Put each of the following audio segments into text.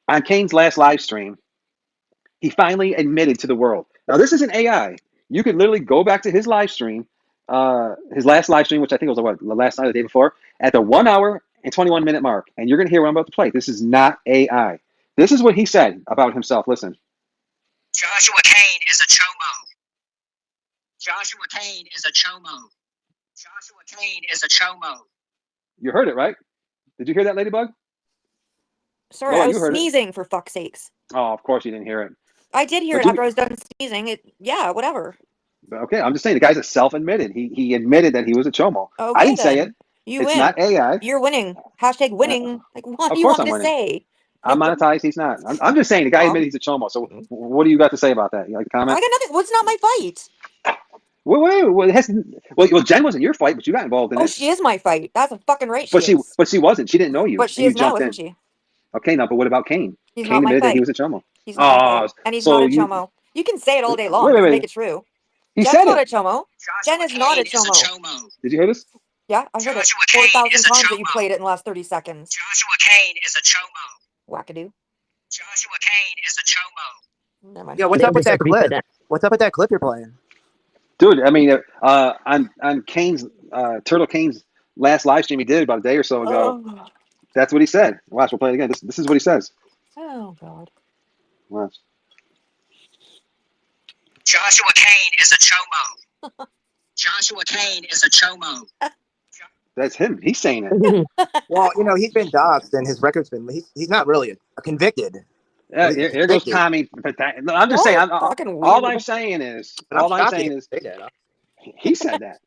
on Kane's last live stream, he finally admitted to the world. Now, this isn't AI. You could literally go back to his live stream, his last live stream, which I think was the last night or the day before, at the 1 hour and 21-minute mark, and you're going to hear what I'm about to play. This is not AI. This is what he said about himself. Listen. Joshua Kane is a chomo. Joshua Kane is a chomo. Joshua Kane is a chomo. You heard it, right? Did you hear that, Ladybug? Sorry, Well, I you was heard it. sneezing, for fuck's sakes. Oh, of course you didn't hear it. I did hear But it you- after I was done sneezing. Yeah, whatever. Okay, I'm just saying the guy's a self-admitted. He admitted that he was a chomo. Okay, I didn't say then. it. You It's win. not AI. You're winning. Hashtag winning. Like, what Of do you course want I'm me to winning. say? I'm monetized. He's not. I'm just saying the guy Well- admitted he's a chomo. So what do you got to say about that? You like to I comment? got nothing. What's not my fight? Well, Jen wasn't your fight, but you got involved in Oh, it. she is my fight. That's a fucking right. But she wasn't. She didn't know you. But she and is you now, jumped isn't in. she? Okay, now, but what about Kane? He's Kane not my admitted that he fight. was a chomo. He's not my fight. And he's not a chomo. You can say it all day long. Wait, Just wait. make it true. He Jen's said not it. a chomo. Jen is not a chomo. Did you hear this? Yeah, I heard it Joshua Kane 4,000 is a times that you chomo. played it in the last 30 seconds. Joshua Kane is a chomo. Wackadoo. Joshua Kane is a chomo. Never mind. Yeah, what's up with that clip? What's up with that clip you're playing? Dude, I mean, on Kane's Turtle Kane's last live stream he did about a day or so ago, Oh, that's what he said. Watch, we'll play it again. This is what he says. oh God. Watch. Joshua Kane is a chomo. Joshua Kane is a chomo. That's him. He's saying it. Well, you know, he's been doxxed and his record's been, he's not really a convicted. Yeah, here goes Tommy. I'm just saying. All I'm saying is, he said that.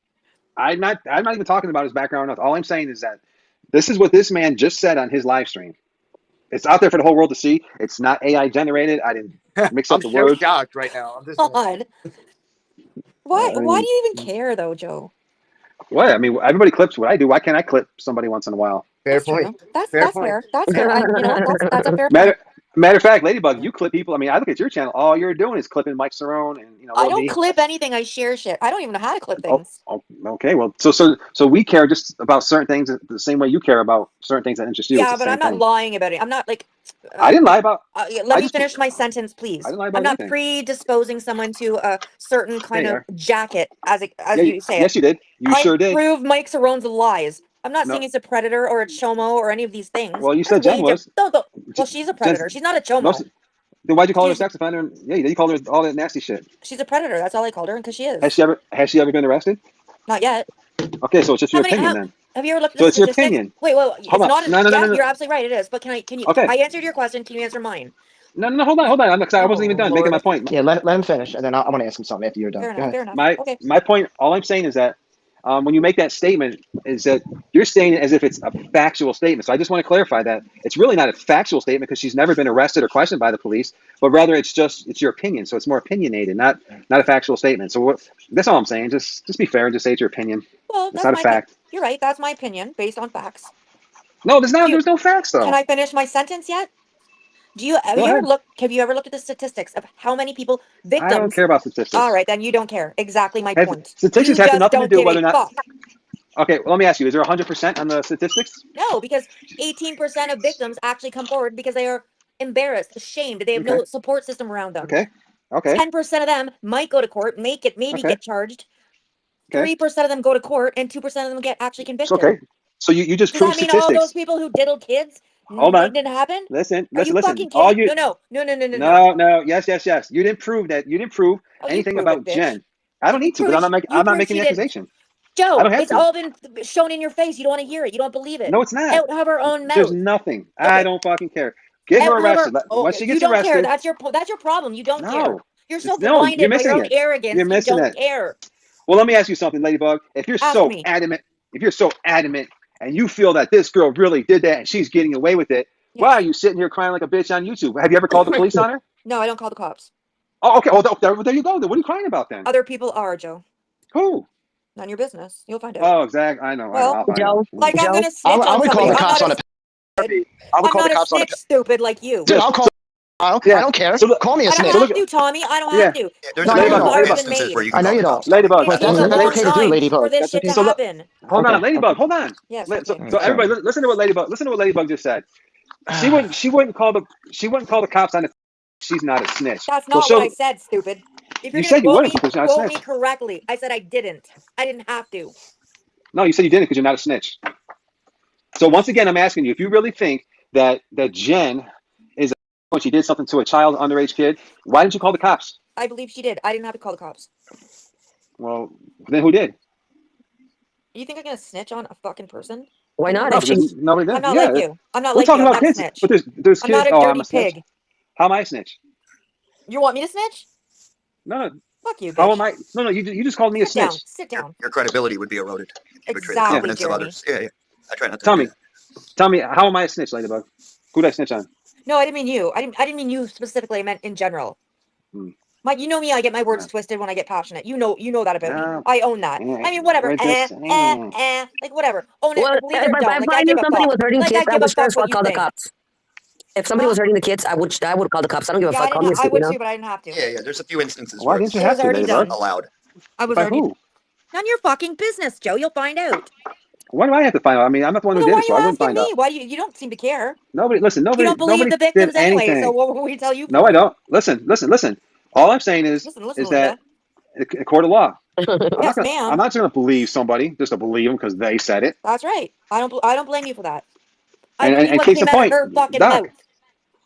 I'm not even talking about his background. All I'm saying is that this is what this man just said on his live stream. It's out there for the whole world to see. It's not AI generated. I didn't mix up the I'm so words. shocked right now. I'm just God. Why do you even care, though, Joe? What? I mean, everybody clips what I do. Why can't I clip somebody once in a while? fair That's point. true. That's Fair fair. point. That's fair. You know what? That's a fair point. Matter of fact, Ladybug, you clip people. I mean, I look at your channel. All you're doing is clipping Mike Cerrone and I don't clip anything. I share shit. I don't even know how to clip things. Oh, okay. Well, so we care just about certain things the same way you care about certain things that interest you. Yeah, but I'm not lying about it. I'm not like. I didn't lie about. Let me finish my sentence, please. I didn't lie about I'm not anything. predisposing someone to a certain kind There of you jacket, as you say. Yes, you did. You sure did. I proved Mike Cerrone's lies. I'm not No. saying he's a predator or a chomo or any of these things. Well, you That's said Jen way was. No, well, she's a predator. She's not a chomo. Then why'd you call her a sex offender? Yeah, you called her all that nasty shit. She's a predator. That's all I called her, because she is. Has she ever been arrested? Not yet. Okay, so it's just your opinion then. Have you ever looked at So the it's your statistics? opinion. Wait, it's Hold on. not. No. You're absolutely right. It is. But can you? Okay. I answered your question. Can you answer mine? No, hold on. I wasn't even done making my point. Yeah, let him finish, and then I want to ask him something after you're done. Fair enough. Okay. My point, all I'm saying is that when you make that statement, is that you're saying it as if it's a factual statement. So I just want to clarify that it's really not a factual statement because she's never been arrested or questioned by the police, but rather it's your opinion. So it's more opinionated, not a factual statement. So that's all I'm saying. Just be fair and just say it's your opinion. Well, it's not a fact. You're right. That's my opinion based on facts. No, there's no facts though. Can I finish my sentence yet? Have you ever looked at the statistics of how many victims? I don't care about statistics. All right, then you don't care. Exactly my point. Statistics have nothing to do with whether or not. Fuck. Okay, well, let me ask you: is there 100% on the statistics? No, because 18% of victims actually come forward because they are embarrassed, ashamed. They have no support system around them. Okay. 10% of them might go to court, get charged. 3% of them go to court, and 2% of them get actually convicted. Okay. So you just proved statistics. Does that mean all those people who diddled kids? Hold on. Didn't happen? Listen. Fucking All kidding? you No. No. Yes. You didn't prove that. You didn't prove anything about Jen. I don't need to, but I'm not making the accusation. Joe, it's all been shown in your face. You don't want to hear it. You don't believe it. No, it's not. Out of her own mouth. There's nothing. Okay. I don't fucking care. Get her arrested. Once she gets arrested. Care. That's your problem. You don't care. You're so blinded by your own arrogance. You're missing you don't care. Well, let me ask you something, Ladybug. If you're so adamant and you feel that this girl really did that and she's getting away with it, why are you sitting here crying like a bitch on YouTube? Have you ever called the police on her? No, I don't call the cops. Oh, okay. Well, there you go. Then what are you crying about then? Other people are, Joe. Who? None of your business. You'll find out. Oh, exactly. I know. Well, Joe, like I'm gonna snitch on I would call the cops on a. I'm not a snitch, stupid like you. Dude, I'll call. I don't care. Call me a snitch. I don't have to, Tommy. I don't have to. There's no instances where you can I know you call don't. the Ladybug. But that's okay to do, Ladybug. For this shit to happen. Hold on, Ladybug. Hold on. Yes. So everybody, listen to what Ladybug. Listen to what Ladybug just said. She wouldn't call the cops on it. She's not a snitch. That's not what I said, stupid. If you're You said you gonna wouldn't because you're not a quote me snitch. correctly. I said I didn't. I didn't have to. No, you said you didn't because you're not a snitch. So once again, I'm asking you, if you really think that Jen is when she did something to a child, underage kid, why didn't you call the cops? I believe she did. I didn't have to call the cops. Well, then who did? You think I'm gonna snitch on a fucking person? Why not? No, If she's nobody did. I'm not Yeah, like you. I'm not we're like you. talking I'm about not a kids, snitch. but there's I'm kids. not a Oh, I'm dirty a snitch. pig. How am I a snitch? You want me to snitch? No, Fuck you, bitch. how am I? No, you just called me a Sit down. snitch. Sit down. Your credibility would be eroded. You betray the Exactly, confidence of Jeremy. others. Yeah. I try not to. Tell do me, that. how am I a snitch, Ladybug? Who did I snitch on? No, I didn't mean you. I didn't mean you specifically. I meant in general. Mike, you know me. I get my words twisted when I get passionate. You know that about me. I own that. I mean, whatever. Like whatever. Own it well, or believe it or if don't. Like I I knew give a somebody fuck. was hurting Like kids, I I give a would sure fuck as what fuck you call the think. cops. If somebody was hurting the kids, I would call the cops. I don't give a Yeah, fuck. Call me a I snitch, would you know? too, but I didn't have to. Yeah. There's a few instances Why where didn't you It have was to, already Ladybug? done. allowed. I was By already. who? None of your fucking business, Joe. You'll find out. Why do I have to find out? I mean, I'm not the one Well, who then did why it, are so you I wouldn't asking find me? out. Why do you don't seem to care? Nobody, listen, You don't believe the did victims anyway, anything. so what would we tell you for? No, I don't. Listen. All I'm saying is Listen, that Linda. a court of law. Yes, ma'am. I'm not going to believe somebody just to believe them because they said it. That's right. I don't blame you for that. I And believe what case in came out of point, her fucking Doc. mouth.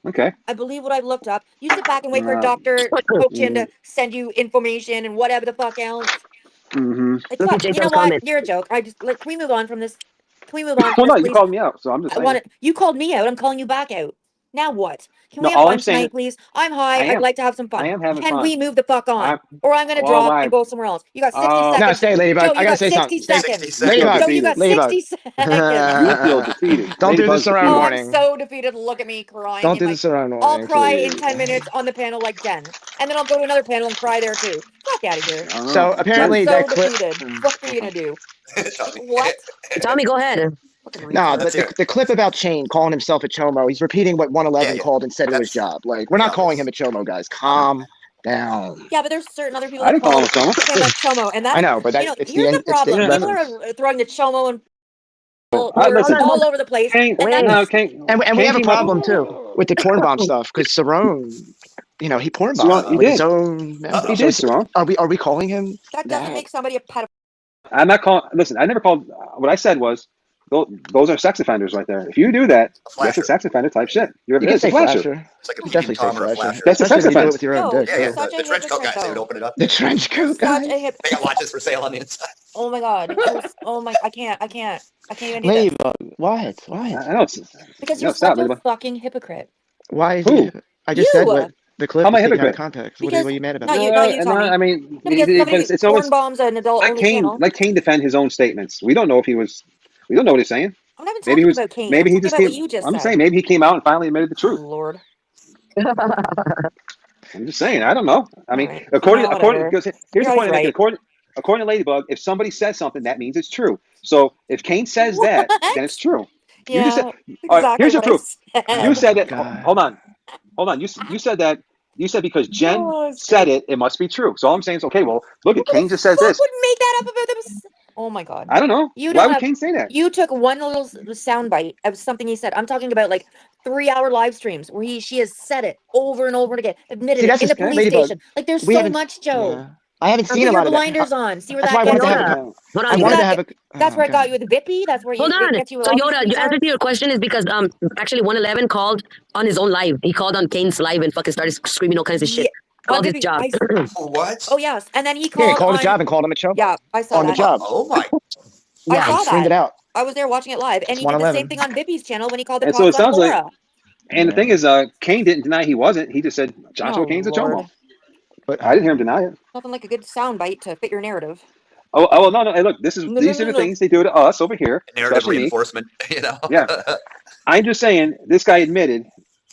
Okay. I believe what I've looked up. You sit back and wait for a doctor coach in to send you information and whatever the fuck else. Mm-hmm. Like, Look fuck, at you know JJ's what? comment. You're a joke. Can we move on from this? Can we move on from Well, this, no, you please? called me out, so I'm just saying. You called me out. I'm calling you back out. Now what? Can No, we have all I'm fun saying tonight, please? I'm high. I I'd am. like to have some fun. I am having Can fun. we move the fuck on? Or I'm gonna Well, drop why? and go somewhere else. You got 60 Oh. seconds. No, stay, Ladybug. Joe, I you gotta got say 60 something. seconds. 60 seconds. Ladybug. Joe, you got Ladybug. 60 seconds. You feel defeated. Don't do Ladybug's this around Oh, defeated. I'm morning. so defeated. Look at me crying. Don't do this around I'll morning, cry in please. 10 minutes on the panel like Jen. And then I'll go to another panel and cry there too. Fuck out of here. So apparently I'm so that clip. defeated. What are you gonna do? Tommy. What? Tommy, go ahead. No, Let's hear the clip about Chain calling himself a chomo, he's repeating what 111 Yeah. called and said in his That's- job. Like, we're not calling him a chomo, guys. Calm down. Yeah, but there's certain other people I that didn't call him a call chomo. him a chomo, and that's I know, but that, you know, it's here's the it's the problem. People reference. are throwing the chomo and Listen, all over the place. Kane, And that's, no, Kane, And we Kane have a came up- problem too with the porn bomb stuff because Cerrone, you know, he porn Cerrone, bombed he with his did. own. He So did, it's- Cerrone. are we calling him? that doesn't make somebody a pedophile. I'm not calling. Listen, I never called. What I said was, those are sex offenders right there. If you do that, that's a sex offender type shit. You can it's a say flasher. flasher. It's like a You peeping definitely say Tom or a flasher. flasher. That's a Especially sex if you do it offense. with your own No, dick. Yeah. too. Such a The trench coat guys, they would hypocrite, open it up. The trench coat Such guy. a hip. They got watches for sale on the inside. Oh my god. Oh my. I can't even do this. Ladybug. What? I know. Because No, you're stop, such a Ladybug. fucking hypocrite. Why? Who? I just You! said what the clip How am I was taken out of hypocrite? context. Because- What are you mad about? Not you, Tommy. I mean, Because but somebody it's porn always bombs an adult let only Kane channel. defend his own statements. We don't know if he was. We don't know what he's saying. I'm not even Maybe talking he was. about Kane. Maybe I'm he talking just about came. what you just I'm said. saying maybe he came out and finally admitted the Oh, truth. Lord. I'm just saying. I don't know. I mean, Alright. according Whatever. because here's You're the point always I'm making. right. According to Ladybug, if somebody says something, that means it's true. So if Kane says that, What? then it's true. You Yeah, just said, all exactly right, here's your what I proof. said. You said that. God. Hold on. You said that. You said because Jen Oh, said it, it must be true. So all I'm saying is, okay, well, look, at Kane just says Who this. would make that up about them? Oh my god. I don't know. You Why don't would have- Kane say that? You took one little soundbite of something he said. I'm talking about like 3-hour live streams where she has said it over and over again, admitted See, it that's in the just police Ladybug. station. Like there's We so haven't- much, Joe. Yeah. I haven't Or seen put a your lot of that. blinders on. See where That's that why I gets wanted to you. have a. Hold I on. wanted to have a. That's where I okay. got you with the Bippy. That's where Hold it on. gets you. So all Yoda, these your answer to your question is because actually 111 called on his own live. He called on Kane's live and fucking started screaming all kinds of shit. Yeah. Called his Bippy, job. What? Oh yes, and then he Yeah, called. he called on, his job and called him a chomo. Yeah, I saw on the that. job. Oh my. I Yeah. saw Screamed that. it out. I was there watching it live, and It's he did the 111. same thing on Bippy's channel when he called the And cops so it on sounds like- Laura. And the thing is, Kane didn't deny he wasn't. He just said Joshua Oh, Kane's a Lord. chomo. But I didn't hear him deny it. Nothing like a good soundbite to fit your narrative. Oh, well, no. Hey, look, these are the No. things they do to us over here. Narrative especially me. reinforcement, you know? Yeah. I'm just saying, this guy admitted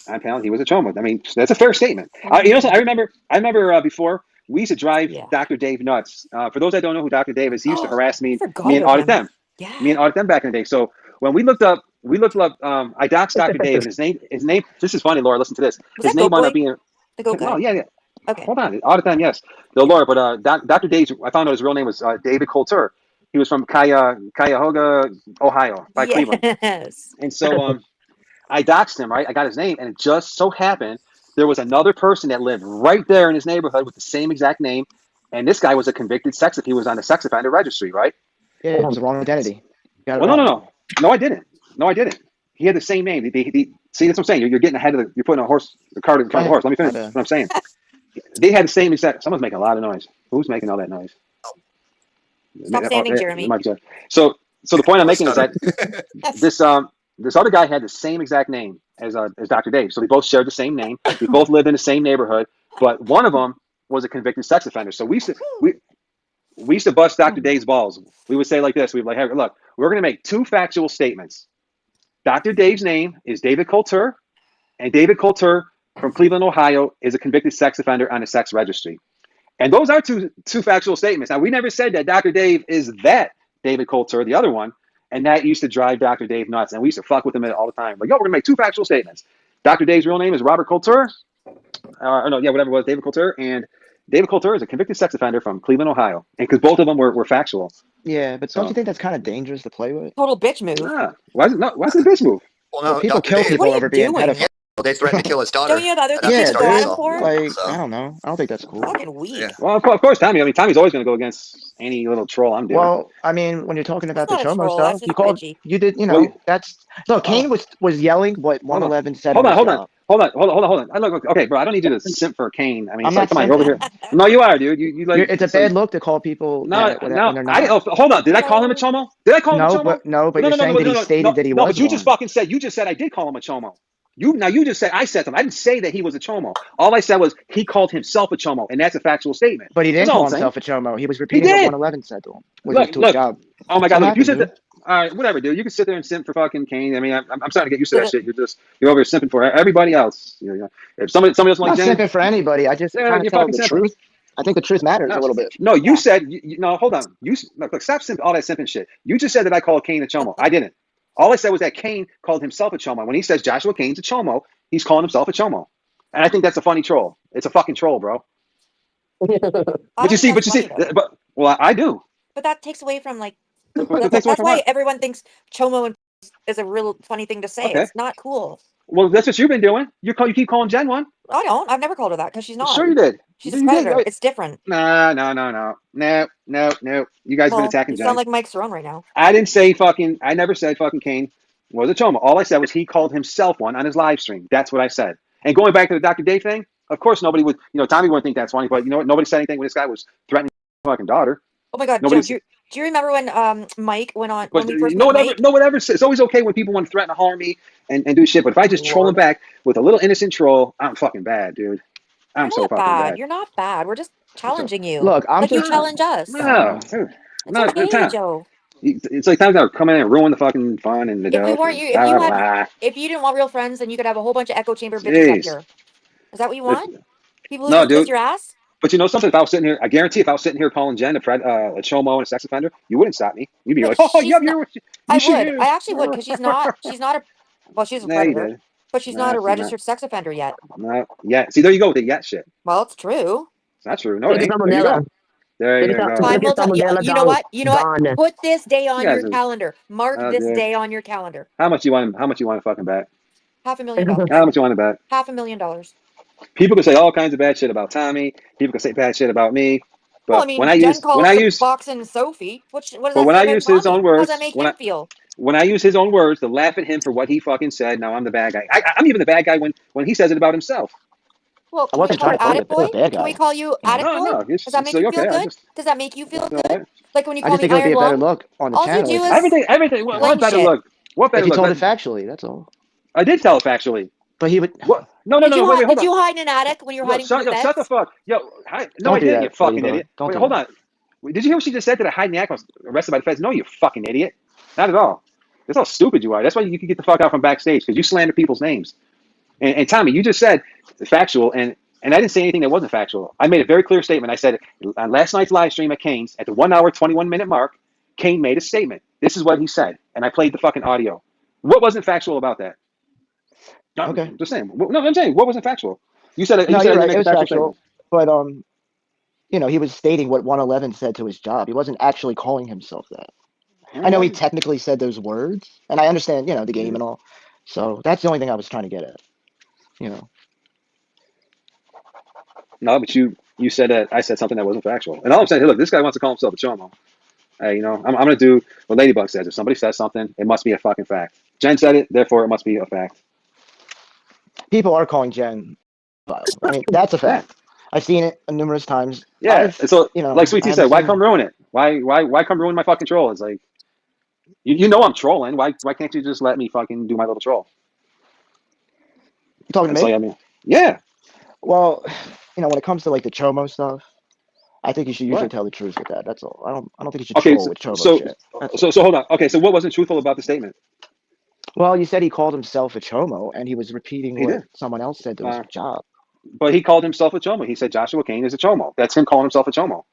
on panel he was a chomo. I mean, that's a fair statement. You know, I remember before we used to drive Yeah. Dr. Dave nuts. For those that don't know who Dr. Dave is, he used to harass me, I forgot me and about audit him. them, Yeah. me and audit them back in the day. So when we looked up, I doxed Dr. Dave, and his name. This is funny, Laura. Listen to this. Was His that name Goat wound Boy? up being. The Goat Guy. Oh yeah. Okay. Hold on, audit them, yes. The Laura, but Dr. Dave, I found out his real name was David Coulter. He was from Cuyahoga, Ohio, by Cleveland. Yes. And so I doxed him, right? I got his name, and it just so happened there was another person that lived right there in his neighborhood with the same exact name, and this guy was a convicted sex. He was on the sex offender registry, right? Yeah, it was the wrong identity. You got it Well, wrong. no, I didn't. No, I didn't. He had the same name. See, that's what I'm saying. You're getting ahead of you're putting the cart in front of the horse. Let me finish what I'm saying. They had the same exact. Someone's making a lot of noise. Who's making all that noise? Stop standing, Jeremy. So the point I'm making is that this other guy had the same exact name as Dr. Dave. So they both shared the same name. They both lived in the same neighborhood, but one of them was a convicted sex offender. So we used to bust Dr. Dave's balls. We would say like this. We'd be like, hey, look, we're going to make two factual statements. Dr. Dave's name is David Coulter, and David Coulter from Cleveland, Ohio, is a convicted sex offender on the sex registry. And those are two factual statements. Now, we never said that Dr. Dave is that David Coulter, the other one, and that used to drive Dr. Dave nuts. And we used to fuck with him all the time. Like, yo, we're going to make two factual statements. Dr. Dave's real name is Robert Coulter. Whatever it was, David Coulter. And David Coulter is a convicted sex offender from Cleveland, Ohio. And because both of them were factual. Yeah, but don't you think that's kind of dangerous to play with? Total bitch move. Why is it a bitch move? Well, no, People kill people over being pedophiles. They threatened to kill his daughter. Don't you have other After things he to started go at him assault. for? Like, So- I don't know. I don't think that's cool. Fucking weak. Yeah. Well, of course, Tommy. I mean, Tommy's always going to go against any little troll I'm doing. Well, I mean, when you're talking about the That's not a Chomo troll, stuff, that's you just called, bitchy. you did, you know, Well, that's, look, Kane was yelling what 111 said. Hold in on. his job. Look, okay, bro. I don't need you to simp for Kane. I mean, I'm it's like, not come on, you're over here. No, you are, dude. You like. It's a bad look to call people. No, that when no. they're not. Hold on. Did I call him a chomo? Did I call him a chomo? But you're saying that he stated that he no, was but you one. just fucking said. You just said I did call him a chomo. You just said I said something. I didn't say that he was a chomo. All I said was he called himself a chomo, and that's a factual statement. But he didn't That's all call I'm saying. himself a chomo. He was repeating what did. 111 said to him. Which was Look. job. Oh my God! Look, you said happened, that. All right, whatever, dude. You can sit there and simp for fucking Kane. I mean, I'm starting to get used to that shit. You're over here simping for everybody else. You know, if somebody else I'm like not Jen, simping for anybody. I just trying to you're tell fucking the simping. truth. I think the truth matters a little bit. No, you said no. Hold on. Look, stop simping all that simping shit. You just said that I called Kane a chomo. I didn't. All I said was that Kane called himself a chomo. When he says Joshua Kane's a chomo, he's calling himself a chomo. And I think that's a funny troll. It's a fucking troll, bro. But you see, I do. But that takes away from like. But That's why everyone thinks chomo and is a real funny thing to say. Okay. It's not cool. Well, that's what you've been doing. You keep calling Jen one. I don't. I've never called her that because she's not. Sure you did. She's a predator. It's different. No. You guys been attacking You Jen. sound like Mike Cerrone right now. I never said fucking Kane was a chomo. All I said was he called himself one on his live stream. That's what I said. And going back to the Dr. Dave thing, of course nobody would, Tommy wouldn't think that's funny, but you know what? Nobody said anything when this guy was threatening his fucking daughter. Oh my God, Joe, do you remember when Mike went on, when we first met Mike? No one ever says, it's always okay when people want to threaten to harm me and do shit, but if I just troll him back with a little innocent troll, I'm fucking bad, dude. I'm so fucking bad. You're not bad. We're just challenging you. Look, you challenge us. No. It's okay, Joe. It's like times that come in and ruin the fucking fun and the joke. If you didn't want real friends, then you could have a whole bunch of echo chamber bitches up here. Is that what you want? People who kiss your ass? But you know something? If I was sitting here, I guarantee if I was sitting here calling Jen a chomo and a sex offender, you wouldn't stop me. You'd be like, "Oh, yeah, I would. I actually would, because she's not she's a predator, but she's not a registered sex offender yet. No, yeah. See, there you go with the yet shit. Well, it's true. It's not true. No, it ain't. There you go. You know what? Put this day on your calendar. Mark this day on your calendar. How much you want to fucking bet? $500,000. How much you want to bet? $500,000. People can say all kinds of bad shit about Tommy. People can say bad shit about me. But well, I mean, when I use boxing Sophie, what does that when I use his Tommy? own words, how does that make him feel? When I use his own words to laugh at him for what he fucking said, now I'm the bad guy. I'm even the bad guy when he says it about himself. Well, can we call you Addict Boy? Can we call you Addict Boy? No, does that make you feel good? Does that make you feel good? Like when you call me Iron Lung? I just think it would be a better look on the channel. Everything. What better look? What better look? If you told it factually, that's all. I did tell it factually. But he would. What? No. Wait, hold on. Did you hide in an attic when you were hiding from the Shut the fuck. No, I didn't, you fucking idiot. Wait, hold on. Did you hear what she just said? That I hide in the attic? I was arrested by the feds? No, you fucking idiot. Not at all. That's how stupid you are. That's why you can get the fuck out from backstage, because you slander people's names. And Tommy, you just said factual, and I didn't say anything that wasn't factual. I made a very clear statement. I said on last night's live stream at Kane's, at the 1 hour, 21 minute mark, Kane made a statement. This is what he said, and I played the fucking audio. What wasn't factual about that? Okay. Just saying. No, I'm saying, what wasn't factual? You said it. No, you're right. It was factual. But he was stating what 111 said to his job. He wasn't actually calling himself that. I know he technically said those words, and I understand, the game and all. So that's the only thing I was trying to get at. You know, No, but you said that I said something that wasn't factual. And all I'm saying, hey, look, this guy wants to call himself a chomo. Hey, you know, I'm going to do what Ladybug says. If somebody says something, it must be a fucking fact. Jen said it, therefore it must be a fact. people are calling Jen. I mean, that's a fact. I've seen it numerous times. Yeah, and so you know, like Sweet Tea I've said, why seen- come ruin it? Why come ruin my fucking troll? It's like, you know I'm trolling. Why can't you just let me fucking do my little troll? You talking to That's me? like, I mean, yeah. Well, you know, when it comes to like the chomo stuff, I think you should usually What? tell the truth with that. That's all. I don't think you should Okay, troll with chomo so shit. so hold on. Okay, so what wasn't truthful about the statement? Well, you said he called himself a chomo, and he was repeating He what did. someone else said to his job. But he called himself a chomo. He said Joshua Kane is a chomo. That's him calling himself a chomo.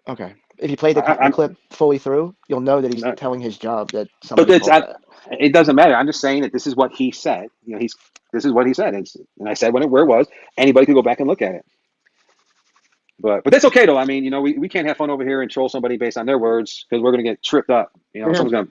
Okay. If you play the I'm- clip fully through, you'll know that he's No. telling his job that But somebody that's called that. it doesn't matter. I'm just saying that this is what he said. You know, this is what he said. And I said where it was. Anybody could go back and look at it. But that's okay though. I mean, you know, we can't have fun over here and troll somebody based on their words because we're gonna get tripped up. You know, Yeah. someone's gonna.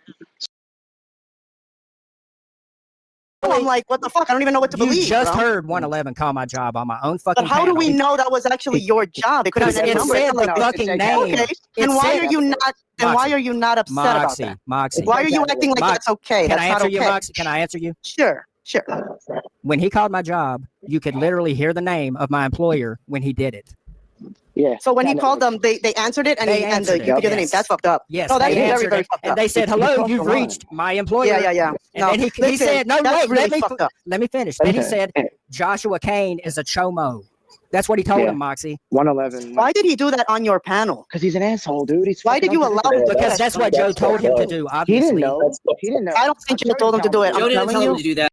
I'm like, what the fuck? I don't even know what to You believe. just bro. heard 111 call my job on my own fucking But how do panel. we know that was actually your job? It could have Because been it a number. said It's the like, fucking it's name. okay, It then why said- are you not? Then why are you not upset about Moxie, that? Moxie. Why are you acting like Mox- that's okay? Can That's I not answer okay. you, Moxie? Can I answer you? Sure. When he called my job, you could literally hear the name of my employer when he did it. Yeah. So when he That called makes them, they answered it, and They you answered could hear the name. yes. That's fucked up. Yes, No, that they is very, answered very it, fucked and up. they said, You "Hello, crossed you've the line. reached my employer." Yeah. And No, then he listen, said, "No, that's wait, really fucked up. let me finish." Then he Okay. said, "Joshua Kane is a chomo." That's what he told Yeah. him, Moxie. 111. Why did he do that on your panel? Because he's an asshole, dude. He's Why fucking did you allow him to do Because that? that's what Joe told him to do. He Obviously, didn't know. He didn't know. I don't think Joe told him to do it. I'm Joe didn't telling tell you. him to do that.